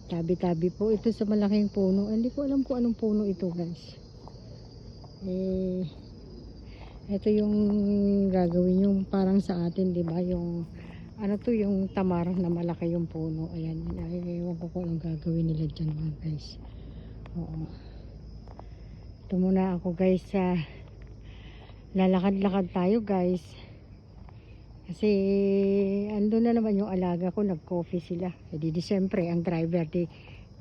Tabi-tabi po ito sa malaking puno. Hindi ko alam kung anong puno ito guys. Ito yung gagawin yung parang sa atin, 'di ba? Yung ano to, yung tamar na malaki yung puno. Ayan, ewan ko kung anong gagawin nila diyan mga guys. Oo. Ito muna ako guys sa lalakad-lakad tayo guys. Kasi ando na naman yung alaga ko, nag-coffee sila. E di siyempre ang driver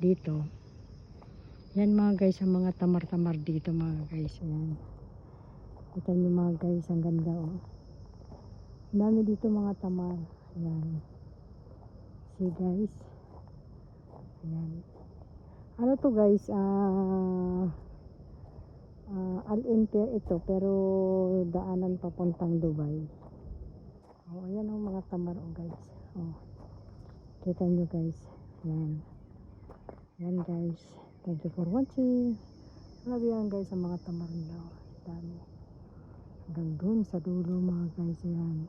dito. Yan mga guys, ang mga tamar-tamar dito mga guys. Ayan. Kita nyo mga guys, ang ganda oh. Ang dami dito mga tamar. Ayan. See guys. Ayan. Ano to guys, Al-Inter ito, pero daanan papuntang Dubai. Oh, ayan ang mga tamar oh guys. Oh. Kita nyo guys. Ayan. Ayan guys. Thank you for watching. Grabe yan guys ang mga tamar nila. Oh. Dami. Hanggang dun sa dulo mga guys. Ayan.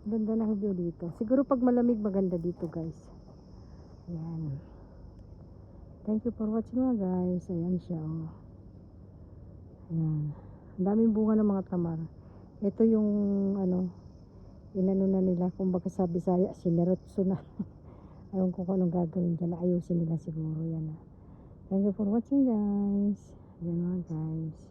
Ganda ng view dito. Siguro pag malamig maganda dito guys. Ayan. Thank you for watching mga guys. Ayan siya oh. Ayan. Ang daming bunga ng mga tamar. Ito yung ano, inano na nila, kumbaga sa Bisaya, sinerotso na. Ayaw ko kung anong gagawin dyan. Ayusin nila siguro yan. Thank you for watching guys. Ayan mga guys.